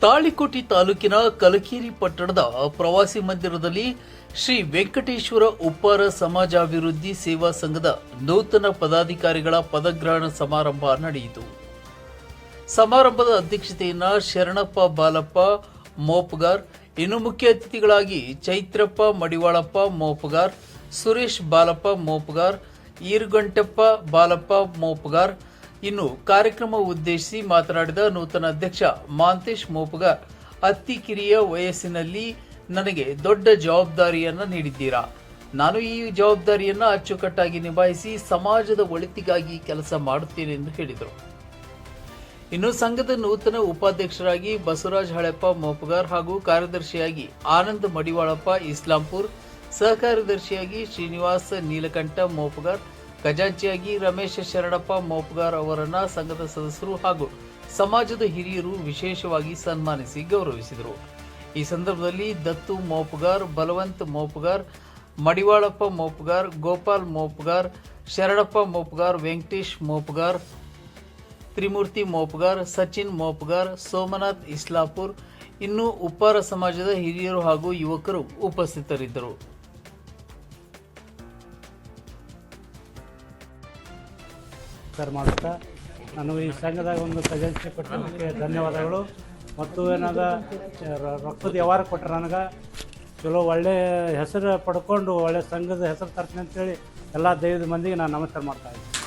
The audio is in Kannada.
ತಾಳಿಕೋಟೆ ತಾಲೂಕಿನ ಕಲಕೇರಿ ಪಟ್ಟಣದ ಪ್ರವಾಸಿ ಮಂದಿರದಲ್ಲಿ ಶ್ರೀ ವೆಂಕಟೇಶ್ವರ ಉಪ್ಪಾರ ಸಮಾಜಾಭಿವೃದ್ಧಿ ಸೇವಾ ಸಂಘದ ನೂತನ ಪದಾಧಿಕಾರಿಗಳ ಪದಗ್ರಹಣ ಸಮಾರಂಭ ನಡೆಯಿತು. ಸಮಾರಂಭದ ಅಧ್ಯಕ್ಷತೆಯನ್ನು ಶರಣಪ್ಪ ಬಾಲಪ್ಪ ಮೋಪಗಾರ್, ಇನ್ನು ಮುಖ್ಯ ಅತಿಥಿಗಳಾಗಿ ಚೈತ್ರಪ್ಪ ಮಡಿವಾಳಪ್ಪ ಮೋಪಗಾರ್, ಸುರೇಶ್ ಬಾಲಪ್ಪ ಮೋಪಗಾರ್, ಈರುಗಂಟಪ್ಪ ಬಾಲಪ್ಪ ಮೋಪಗಾರ್. ಇನ್ನು ಕಾರ್ಯಕ್ರಮ ಉದ್ದೇಶಿಸಿ ಮಾತನಾಡಿದ ನೂತನ ಅಧ್ಯಕ್ಷ ಮಾಂತೇಶ್ ಮೋಪಗಾರ್, ಅತಿ ಕಿರಿಯ ವಯಸ್ಸಿನಲ್ಲಿ ನನಗೆ ದೊಡ್ಡ ಜವಾಬ್ದಾರಿಯನ್ನ ನೀಡಿದ್ದೀರಾ. ನಾನು ಈ ಜವಾಬ್ದಾರಿಯನ್ನ ಅಚ್ಚುಕಟ್ಟಾಗಿ ನಿಭಾಯಿಸಿ ಸಮಾಜದ ಒಳಿತಿಗಾಗಿ ಕೆಲಸ ಮಾಡುತ್ತೇನೆ ಎಂದು ಹೇಳಿದರು. ಇನ್ನು ಸಂಘದ ನೂತನ ಉಪಾಧ್ಯಕ್ಷರಾಗಿ ಬಸವರಾಜ್ ಹಳೆಪ್ಪ ಮೋಪಗಾರ್ ಹಾಗೂ ಕಾರ್ಯದರ್ಶಿಯಾಗಿ ಆನಂದ್ ಮಡಿವಾಳಪ್ಪ ಇಸ್ಲಾಂಪುರ್, ಸಹಕಾರ್ಯದರ್ಶಿಯಾಗಿ ಶ್ರೀನಿವಾಸ ನೀಲಕಂಠ ಮೋಪಗಾರ್, ಖಜಾಂಚಿಯಾಗಿ ರಮೇಶ ಶರಣಪ್ಪ ಮೋಪಗಾರ್ ಅವರನ್ನ ಸಂಘದ ಸದಸ್ಯರು ಹಾಗೂ ಸಮಾಜದ ಹಿರಿಯರು ವಿಶೇಷವಾಗಿ ಸನ್ಮಾನಿಸಿ ಗೌರವಿಸಿದರು. ಈ ಸಂದರ್ಭದಲ್ಲಿ ದತ್ತು ಮೋಪಗಾರ್, ಬಲವಂತ್ ಮೋಪಗಾರ್, ಮಡಿವಾಳಪ್ಪ ಮೋಪಗಾರ್, ಗೋಪಾಲ್ ಮೋಪಗಾರ್, ಶರಣಪ್ಪ ಮೋಪಗಾರ್, ವೆಂಕಟೇಶ್ ಮೋಪಗಾರ್, ತ್ರಿಮೂರ್ತಿ ಮೋಪಗಾರ್, ಸಚಿನ್ ಮೋಪಗಾರ್, ಸೋಮನಾಥ್ ಇಸ್ಲಾಪುರ್, ಇನ್ನು ಉಪ್ಪಾರ ಸಮಾಜದ ಹಿರಿಯರು ಹಾಗೂ ಯುವಕರು ಉಪಸ್ಥಿತರಿದ್ದರು. ಮಾಡುತ್ತಾ ನಾನು ಈ ಸಂಘದಾಗ ಒಂದು ಖಜಾಂಚಿ ಕೊಟ್ಟಕ್ಕೆ ಧನ್ಯವಾದಗಳು. ಮತ್ತು ಏನಾದ ರೊಕ್ಕದ ವ್ಯವಹಾರ ಕೊಟ್ಟರೆ ನನಗೆ ಚಲೋ ಒಳ್ಳೆಯ ಹೆಸರು ಪಡ್ಕೊಂಡು ಒಳ್ಳೆಯ ಸಂಘದ ಹೆಸರು ತರ್ತೀನಿ ಅಂತೇಳಿ ಎಲ್ಲ ದೈವದ ಮಂದಿಗೆ ನಾನು ನಮಸ್ಕಾರ ಮಾಡ್ತಾ ಇದ್ದೀನಿ.